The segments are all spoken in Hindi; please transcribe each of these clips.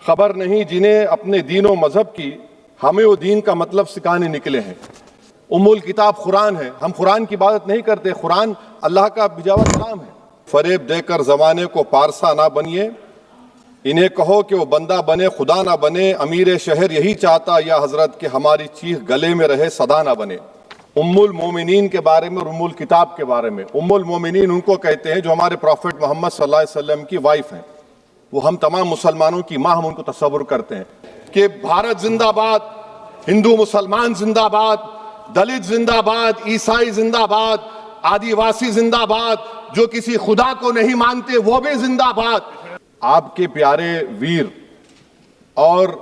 खबर नहीं जिन्हें अपने दीन और मजहब की, हमें वो दीन का मतलब सिखाने निकले हैं। उम्मुल किताब कुरान है, हम कुरान की इबादत नहीं करते, कुरान अल्लाह का बिजावा कलाम है। फरेब देकर जमाने को पारसा ना बनिए, इन्हें कहो कि वो बंदा बने खुदा ना बने, अमीर शहर यही चाहता या हजरत कि हमारी चीख गले में रहे सदा ना बने। उम्मुल मोमिनीन के बारे में और उम्मुल किताब के बारे में, उम्मुल मोमिनीन उनको कहते हैं जो हमारे प्रॉफिट मोहम्मद सल्लल्लाहु अलैहि वसल्लम की वाइफ हैं। वो हम तमाम मुसलमानों की माँ, हम उनको तस्वुर करते हैं कि भारत जिंदाबाद, हिंदू मुसलमान जिंदाबाद, दलित जिंदाबाद, ईसाई जिंदाबाद, आदिवासी जिंदाबाद, जो किसी खुदा को नहीं मानते वो भी जिंदाबाद। आपके प्यारे वीर और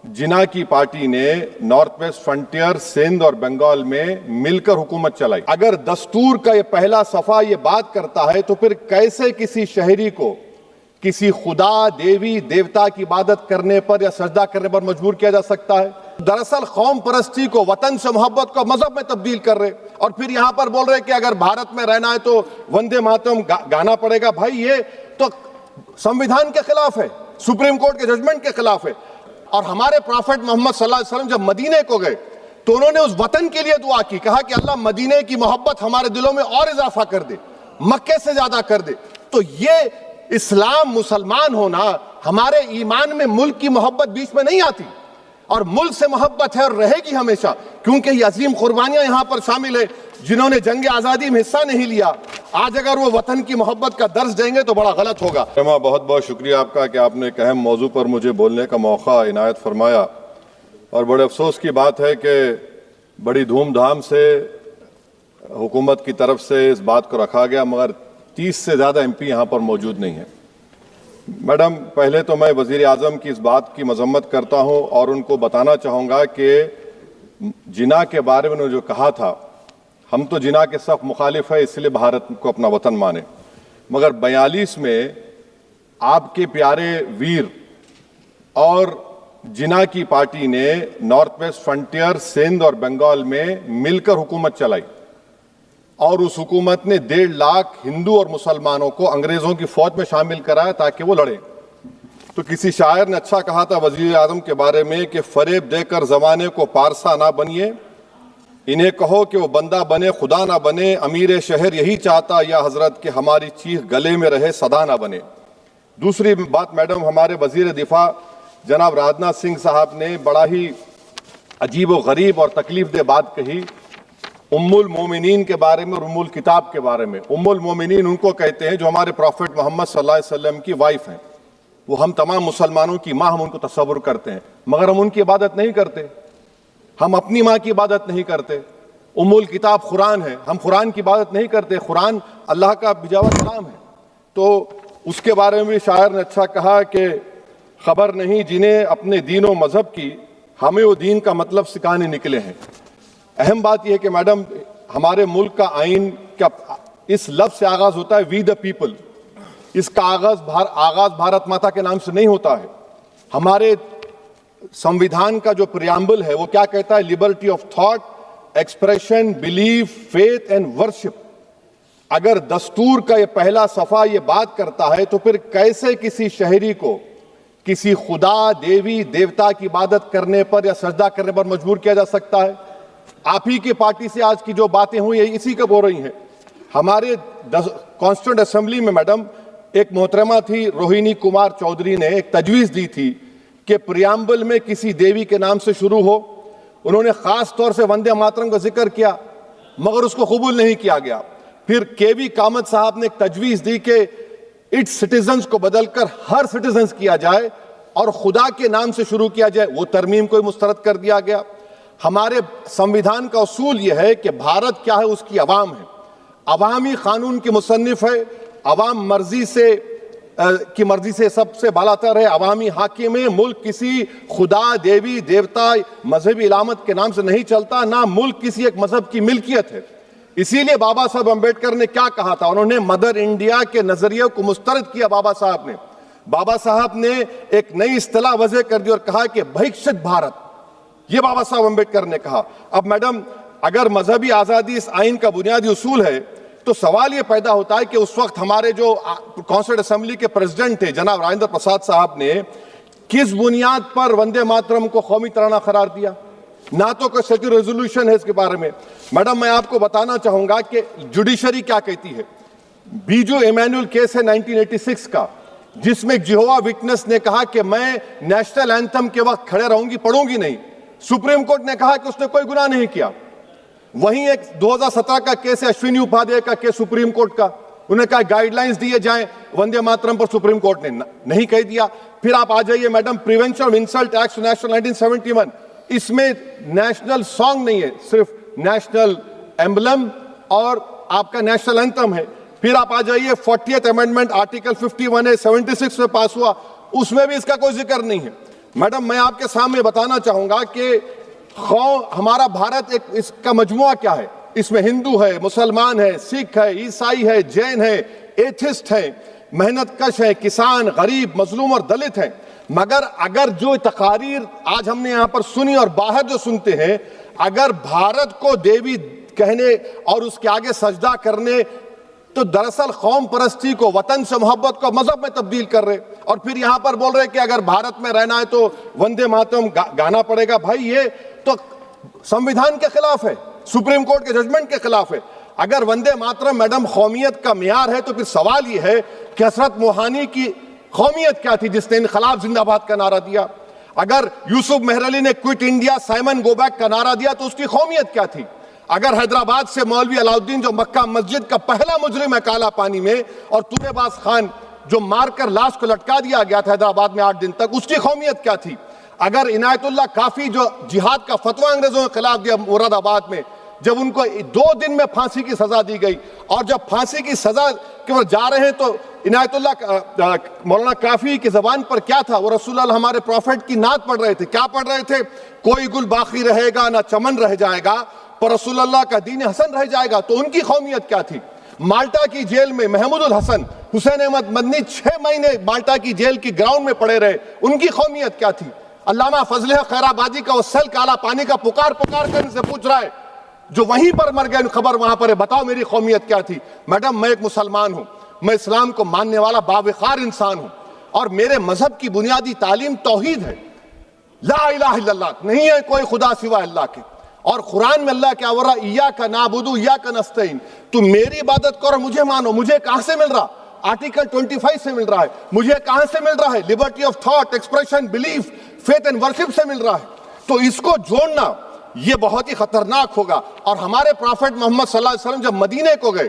जिना की पार्टी ने नॉर्थ वेस्ट फ्रंटियर, सिंध और बंगाल में मिलकर हुकूमत चलाई। अगर दस्तूर का ये पहला सफा ये बात करता है तो फिर कैसे किसी शहरी को किसी खुदा, देवी, देवता की इबादत करने पर या सजदा करने पर मजबूर किया जा सकता है? दरअसल कौम परस्ती को, वतन से मोहब्बत को मजहब में तब्दील कर रहे और फिर यहां पर बोल रहे कि अगर भारत में रहना है तो वंदे मातरम गाना पड़ेगा। भाई ये तो संविधान के खिलाफ है, सुप्रीम कोर्ट के जजमेंट के खिलाफ है। और हमारे प्रॉफिट मोहम्मद सल्लल्लाहु अलैहि वसल्लम जब मदीने को गए तो उन्होंने उस वतन के लिए दुआ की, कहा कि अल्लाह मदीने की मोहब्बत हमारे दिलों में और इजाफा कर दे, मक्के से ज्यादा कर दे। तो ये इस्लाम, मुसलमान होना, हमारे ईमान में मुल्क की मोहब्बत बीच में नहीं आती और मुल्क से मोहब्बत है और रहेगी हमेशा, क्योंकि ये अजीम कुर्बानियां यहां पर शामिल है जिन्होंने जंग आजादी में हिस्सा नहीं लिया। आज अगर वो वतन की मोहब्बत का दर्ज देंगे तो बड़ा गलत होगा। बहुत बहुत शुक्रिया आपका कि आपने एक अहम मौजू पर मुझे बोलने का मौका इनायत फरमाया। और बड़े अफसोस की बात है कि बड़ी धूमधाम से हुकूमत की तरफ से इस बात को रखा गया, मगर 30 से ज़्यादा MP यहाँ पर मौजूद नहीं है। मैडम, पहले तो मैं वज़ीर आज़म की इस बात की मजम्मत करता हूँ और उनको बताना चाहूँगा कि जिना के बारे में उन्होंने जो कहा था, हम तो जिना के सख्त मुखालिफ है, इसलिए भारत को अपना वतन माने। मगर 42 में आपके प्यारे वीर और जिना की पार्टी ने नॉर्थ वेस्ट फ्रंटियर, सिंध और बंगाल में मिलकर हुकूमत चलाई और उस हुकूमत ने 1.5 लाख हिंदू और मुसलमानों को अंग्रेजों की फौज में शामिल कराया ताकि वो लड़े। तो किसी शायर ने अच्छा कहा था वजीर आजम के बारे में कि फरेब देकर जमाने को पारसा ना बनिए, इन्हें कहो कि वो बंदा बने खुदा ना बने, अमीर शहर यही चाहता या हजरत कि हमारी चीख गले में रहे सदा ना बने। दूसरी बात मैडम, हमारे वजीर दिफा जनाब राजनाथ सिंह साहब ने बड़ा ही अजीब व गरीब और तकलीफ दे बात कही उम्मुल मोमिनीन के बारे में और उम्मुल किताब के बारे में। उम्मुल मोमिनीन उनको कहते हैं जो हमारे प्रॉफिट मोहम्मद सल्लल्लाहु अलैहि वसल्लम की वाइफ हैं। वो हम तमाम मुसलमानों की माँ, हम उनको तस्वुर करते हैं, मगर हम उनकी इबादत नहीं करते, हम अपनी माँ की इबादत नहीं करते। उम्मुल किताब कुरान है, हम कुरान की इबादत नहीं करते, कुरान अल्लाह का बिजावा कलाम है। तो उसके बारे में भी शायर ने अच्छा कहा कि खबर नहीं जिन्हें अपने दीन और मजहब की, हमें वो दीन का मतलब सिखाने निकले हैं। अहम बात यह है कि मैडम, हमारे मुल्क का आइन का इस लफ्ज से आगाज होता है वी द पीपल। इसका आगाज भारत माता के नाम से नहीं होता है। हमारे संविधान का जो प्रियम्बल है वो क्या कहता है? Liberty of thought, expression, belief, faith and worship. अगर दस्तूर का ये पहला सफा ये बात करता है तो फिर कैसे किसी शहरी को किसी खुदा, देवी, देवता की इबादत करने पर या सजदा करने पर मजबूर किया जा सकता है? आप ही की पार्टी से आज की जो बातें हुई है इसी कब हो रही हैं। हमारे कॉन्स्टिट्यूंट असेंबली में मैडम एक मोहतरमा थी रोहिणी कुमार चौधरी ने एक तजवीज़ दी थी कि प्रियम्बल में किसी देवी के नाम से शुरू हो। उन्होंने खास तौर से वंदे मातरम का जिक्र किया, मगर उसको कबूल नहीं किया गया। फिर KV कामत साहब ने एक तजवीज़ दी कि इट्स सिटीजन्स को बदलकर हर सिटीजन्स किया जाए और खुदा के नाम से शुरू किया जाए, वो तरमीम को मुस्तरद कर दिया गया। हमारे संविधान का उसूल यह है कि भारत क्या है, उसकी अवाम है, अवामी कानून की मुसन्निफ है, अवाम की मर्जी से सबसे बालातर है, अवामी हाकिम है। मुल्क किसी खुदा, देवी, देवता, मजहबी इलामत के नाम से नहीं चलता, ना मुल्क किसी एक मजहब की मिल्कियत है। इसीलिए बाबा साहब अम्बेडकर ने क्या कहा था, उन्होंने मदर इंडिया के नजरिए को मुस्तरद किया। बाबा साहब ने एक नई इस्तिलाह वजह कर दी और कहा कि भिक्षित भारत, ये बाबा साहब अम्बेडकर ने कहा। अब मैडम, अगर मजहबी आजादी इस आइन का बुनियादी उसूल है तो सवाल ये पैदा होता है कि उस वक्त हमारे जो कॉन्स्टिट्यूंट असेंबली के प्रेसिडेंट थे जनाब राजेंद्र प्रसाद साहब ने किस बुनियाद पर वंदे मातरम को कौमी तराना करार दिया? ना तो कोई सेक्यूरिटी रेजोल्यूशन है इसके बारे में। मैडम, मैं आपको बताना चाहूंगा कि जुडिशरी क्या कहती है। बीजू इमैनुअल केस है 1986 का, जिसमें जिहोवा विटनेस ने कहा कि मैं नेशनल एंथम के वक्त खड़े रहूंगी, पढ़ूंगी नहीं। सुप्रीम कोर्ट ने कहा कि उसने कोई गुनाह नहीं किया। वहीं एक 2017 का केस है अश्विनी उपाध्याय का केस सुप्रीम कोर्ट का, उन्हें कहा गाइडलाइंस दिए जाएं वंदे मातरम पर, सुप्रीम कोर्ट ने नहीं कह दिया। फिर आप आ जाइए madam, prevention of insult act national 1971, इसमें नेशनल सॉन्ग नहीं है, सिर्फ नेशनल एम्बलम और आपका नेशनल एंथम है। फिर आप आ जाइए 40th अमेंडमेंट आर्टिकल 51 है, 76 में पास हुआ, उसमें भी इसका कोई जिक्र नहीं है। मैडम, मैं आपके सामने बताना चाहूंगा कि हमारा भारत एक इसका मजमुआ क्या है। इसमें हिंदू है, मुसलमान है, सिख है, ईसाई है, जैन है, एथिस्ट है, मेहनत कश है, किसान, गरीब, मजलूम और दलित है। मगर अगर जो तकारीर आज हमने यहां पर सुनी और बाहर जो सुनते हैं, अगर भारत को देवी कहने और उसके आगे सजदा करने, तो दरअसल कौम परस्ती को, वतन से मोहब्बत को मजहब में तब्दील कर रहे, और फिर यहां पर बोल रहे कि अगर भारत में रहना है तो वंदे मातरम गाना पड़ेगा। भाई, ये तो संविधान के खिलाफ है, सुप्रीम कोर्ट के जजमेंट के खिलाफ है। अगर वंदे मातरम मैडम कौमियत का मियार है, तो फिर सवाल यह है कि हजरत मोहानी की कौमियत क्या थी जिसने इनकलाब जिंदाबाद का नारा दिया? अगर यूसुफ मेहरली ने quit India Simon go back का नारा दिया, तो उसकी कौमियत क्या थी? अगर हैदराबाद से मौलवी अलाउद्दीन, जो मक्का मस्जिद का पहला मुजरिम है काला पानी में, और तूरेबाज खान जो मारकर लाश को लटका दिया गया था हैदराबाद में 8 दिन तक, उसकी कौमियत क्या थी? अगर इनायतुल्लाह काफी जो जिहाद का फतवा अंग्रेजों के खिलाफ दिया मुरादाबाद में, जब उनको 2 दिन में फांसी की सजा दी गई, और जब फांसी की सजा के ओर जा रहे हैं तो इनायतुल्लाह मौलाना काफी की जबान पर क्या था? वो रसूलुल्लाह हमारे प्रॉफिट की नात पढ़ रहे थे। क्या पढ़ रहे थे? कोई गुल बाकी रहेगा ना चमन रह जाएगा, पर रसूलुल्लाह का दीन हसन रह जाएगा। तो उनकी कौमियत क्या थी? माल्टा की जेल में महमूदुल हसन, हुसैन अहमद मदनी 6 महीने माल्टा की जेल की ग्राउंड में पड़े रहे, उनकी कौमियत क्या थी? अल्लामा फजल खैराबादी का वो सेल काला पानी का पुकार कर इनसे पूछ रहा है, जो वहीं पर मर गए, खबर वहां पर है, बताओ मेरी कौमियत क्या थी? मैडम, मैं एक मुसलमान हूं, मैं इस्लाम को मानने वाला बावकार इंसान हूं, और मेरे मजहब की बुनियादी तालीम तौहीद है, ला इलाहा इल्लल्लाह, नहीं है कोई खुदा सिवा अल्लाह के। और कुरान में अल्लाह क्या बोल रहा? इय्याका नाबुदु इय्याका नस्तईन, तुम मेरी इबादत करो, मुझे मानो। मुझे कहां से मिल रहा? आर्टिकल 25 से मिल रहा है। मुझे कहां से मिल रहा है? Liberty of thought, expression, belief, faith and worship से मिल रहा है। तो इसको जोड़ना ये बहुत ही खतरनाक होगा। और हमारे प्रॉफिट मोहम्मद सल्लल्लाहु अलैहि वसल्लम जब मदीने को गए,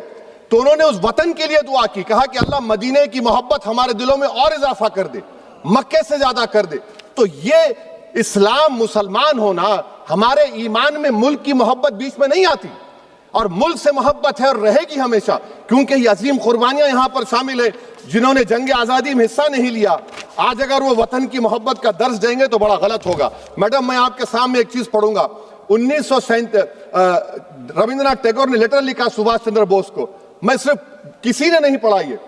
तो उन्होंने उस वतन के लिए दुआ की, कहा कि अल्लाह मदीने की मोहब्बत हमारे दिलों में और इजाफा कर दे, मक्के से ज्यादा कर दे। तो ये इस्लाम, मुसलमान होना, हमारे ईमान में मुल्क की मोहब्बत बीच में नहीं आती, और मुल्क से मोहब्बत है और रहेगी हमेशा, क्योंकि ये अजीम कुर्बानियां यहां पर शामिल है। जिन्होंने जंग आजादी में हिस्सा नहीं लिया, आज अगर वो वतन की मोहब्बत का दर्ज देंगे तो बड़ा गलत होगा। मैडम, मैं आपके सामने एक चीज पढ़ूंगा। 1937 रविंद्रनाथ टैगोर ने लेटर लिखा सुभाष चंद्र बोस को, मैं सिर्फ किसी ने नहीं पढ़ा ये।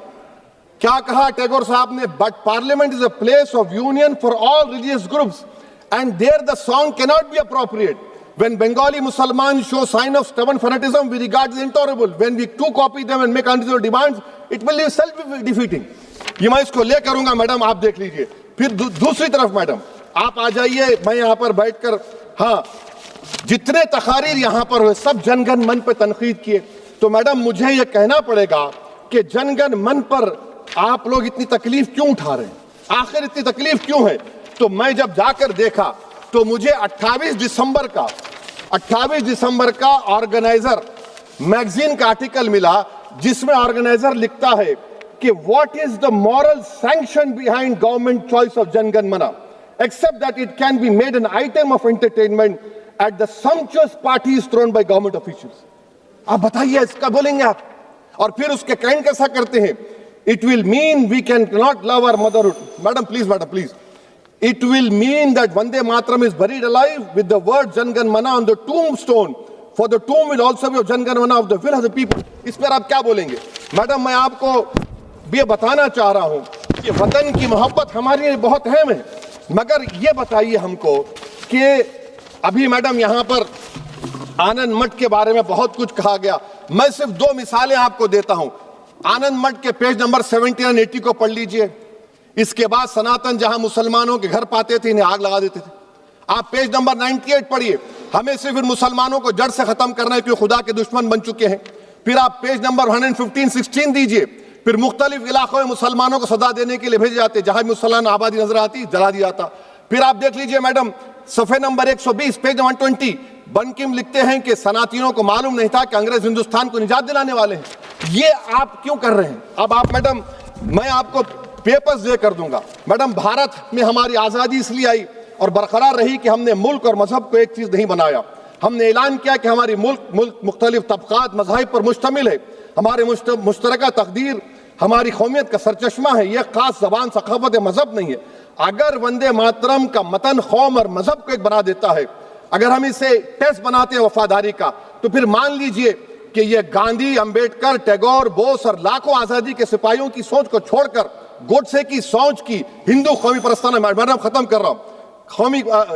क्या कहा टैगोर साहब ने? But parliament is a place of union for all religious groups and there the song cannot be appropriate. When Bengali Muslims show sign of stubborn fanaticism, we regard it intolerable. When we too copy them and make unreasonable demands, it will be self-defeating. ये मैं इसको ले करूंगा मैडम, आप देख लीजिए। फिर दूसरी तरफ मैडम आप आ जाइए, मैं यहाँ पर बैठकर, हाँ, जितने तकारीर यहाँ पर हुए सब जनगण मन पर तनकीद किए। तो मैडम मुझे ये कहना पड़ेगा कि जनगण मन पर आप लोग इतनी तकलीफ क्यों उठा रहे हैं? आखिर इतनी तकलीफ क्यों है? तो मैं जब जाकर देखा तो मुझे 28 दिसंबर का ऑर्गेनाइजर मैगजीन का आर्टिकल मिला, जिसमें ऑर्गेनाइजर लिखता है कि what is the moral sanction behind government choice of Janagana Mana, except that it can be made an item of entertainment at the sumptuous parties thrown by government officials. आप बताइए, इसका बोलेंगे आप? और फिर उसके कैंड कैसा करते हैं? It will mean we can not love our motherhood. Madam please, it will mean that Vande Mataram is buried alive with the word Jan Gan Mana on the tombstone, for the tomb will also be of Jan Gan Mana of the will of the people. इस पर आप क्या बोलेंगे? मैडम, मैं आपको ये बताना चाह रहा हूं कि वतन की मोहब्बत हमारे लिए बहुत अहम है, मगर ये बताइए हमको कि अभी मैडम यहाँ पर आनंद मठ के बारे में बहुत कुछ कहा गया। मैं सिर्फ 2 मिसालें आपको देता हूं। आनंद मठ के पेज नंबर 70 और 80 को पढ़ लीजिए। इसके बाद सनातन जहां मुसलमानों के घर पाते थे इन्हें आग लगा देते थे। आप पेज नंबर 98 पढ़िए, हमें सिर्फ इन मुसलमानों को जड़ से खत्म करना है क्योंकि खुदा के दुश्मन बन चुके हैं। फिर आप पेज नंबर 115-16 दीजिए, फिर मुख्तलिफ इलाकों में मुसलमानों को सदा देने के लिए भेजे जाते, जहां मुसलमान आबादी नजर आती जला दिया जाता। फिर आप देख लीजिए मैडम, सफे नंबर 120 पेज 120, बंकिम लिखते हैं कि सनातियों को मालूम नहीं था कि अंग्रेज हिंदुस्तान को निजात दिलाने वाले हैं। ये आप क्यों कर रहे हैं? अब आप मैडम, मैं आपको पेपर्स दे कर दूंगा। मैडम, भारत में हमारी आजादी इसलिए आई और बरकरार रही कि हमने मुल्क और मजहब को एक चीज नहीं बनाया। हमने ऐलान किया कि हमारी मुल्क मुख्तलिफ तबकात मज़ाहिब पर मुश्तमिल है, हमारे मुश्तरका तकदीर हमारी कौमियत का सरचश्मा है, यह खास जबान सखावत मजहब नहीं है। अगर वंदे मातरम का मतन कौम और मजहब को एक बना देता है, अगर हम इसे टेस्ट बनाते हैं वफादारी का, तो फिर मान लीजिए कि यह गांधी, अंबेडकर, टैगोर, बोस और लाखों आजादी के सिपाहियों की सोच को छोड़कर गोडसे की सोच की हिंदू कौमी परस्ताना, मैडम खत्म कर रहा हूं,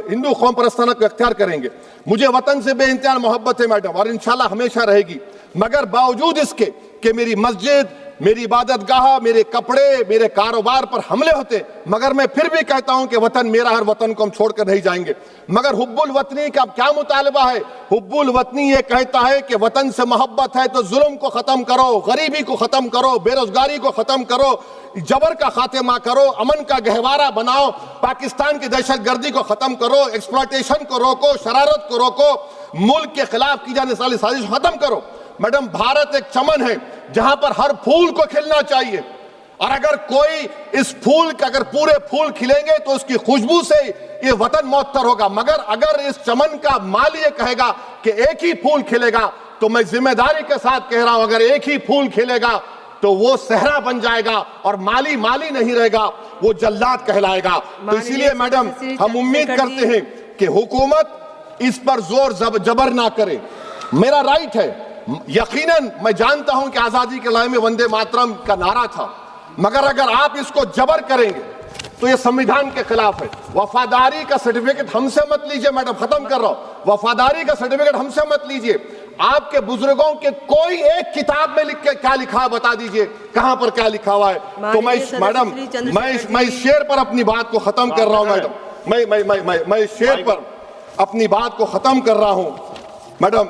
हिंदू कौम परस्ताना को अख्तियार करेंगे। मुझे वतन से बेइंतहा मोहब्बत है मैडम, और इंशाल्लाह हमेशा रहेगी, मगर बावजूद इसके कि मेरी मस्जिद, मेरी इबादत गाह, मेरे कपड़े, मेरे कारोबार पर हमले होते, मगर मैं फिर भी कहता हूं कि वतन मेरा, हर वतन को हम छोड़कर नहीं जाएंगे। मगर हुब्बुल वतनी का क्या मुतालबा है? हुब्बुल वतनी ये कहता है कि वतन से मोहब्बत है तो जुल्म को खत्म करो, गरीबी को खत्म करो, बेरोजगारी को खत्म करो, जबर का खात्मा करो, अमन का गहवारा बनाओ, पाकिस्तान की दहशतगर्दी को खत्म करो, एक्सप्लॉयटेशन को रोको, शरारत को रोको, मुल्क के खिलाफ की जाने वाली साजिश खत्म करो। मैडम, भारत एक चमन है जहां पर हर फूल को खिलना चाहिए, और अगर कोई इस फूल के, अगर पूरे फूल खिलेंगे तो उसकी खुशबू से ये वतन मुअत्तर होगा। मगर अगर इस चमन का माली ये कहेगा कि एक ही फूल खिलेगा, तो मैं जिम्मेदारी के साथ कह रहा हूं, अगर एक ही फूल खिलेगा तो वो सहरा बन जाएगा और माली माली नहीं रहेगा, वो जल्लाद कहलाएगा। तो इसीलिए मैडम, हम उम्मीद करते हैं कि हुकूमत इस पर जोर जबर ना करे। मेरा राइट है, यकीनन मैं जानता हूं कि आजादी के लड़ाई में वंदे मातरम का नारा था, मगर अगर आप इसको जबर करेंगे तो ये संविधान के खिलाफ है। वफादारी का सर्टिफिकेट हमसे मत लीजिए मैडम, खत्म कर रहा हूं, वफादारी का सर्टिफिकेट हमसे मत लीजिए। आपके बुजुर्गों के कोई एक किताब में लिख के क्या लिखा है बता दीजिए, कहां पर क्या लिखा हुआ है? तो मैं मैडम, मैं इस शेर पर अपनी बात को खत्म कर रहा हूं मैडम, मैं इस शेर पर अपनी बात को खत्म कर रहा हूं मैडम,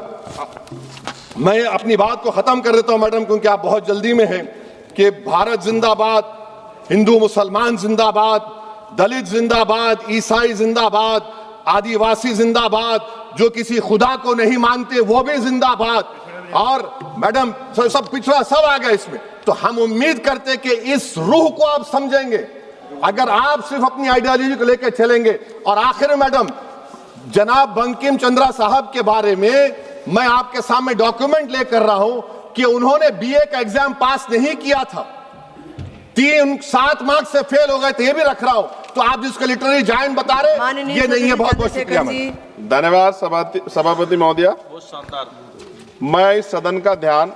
मैं अपनी बात को खत्म कर देता हूं मैडम, क्योंकि आप बहुत जल्दी में हैं। कि भारत जिंदाबाद, हिंदू मुसलमान जिंदाबाद, दलित जिंदाबाद, ईसाई जिंदाबाद, आदिवासी जिंदाबाद, जो किसी खुदा को नहीं मानते वो भी जिंदाबाद, और मैडम सब पिछड़ा सब आ गया इसमें। तो हम उम्मीद करते कि इस रूह को आप समझेंगे, अगर आप सिर्फ अपनी आइडियोलॉजी को लेकर चलेंगे। और आखिर में मैडम, जनाब बंकिम चंद्रा साहब के बारे में मैं आपके सामने डॉक्यूमेंट लेकर रहा हूं कि उन्होंने बीए का एग्जाम पास नहीं किया था, 7 मार्क्स से फेल हो गए थे, ये भी रख रहा हूं। तो आप जिसको लिटरेरी जायंट बता रहे, ये नहीं है। बहुत बहुत शुक्रिया। धन्यवाद सभापति महोदया। मैं इस सदन का ध्यान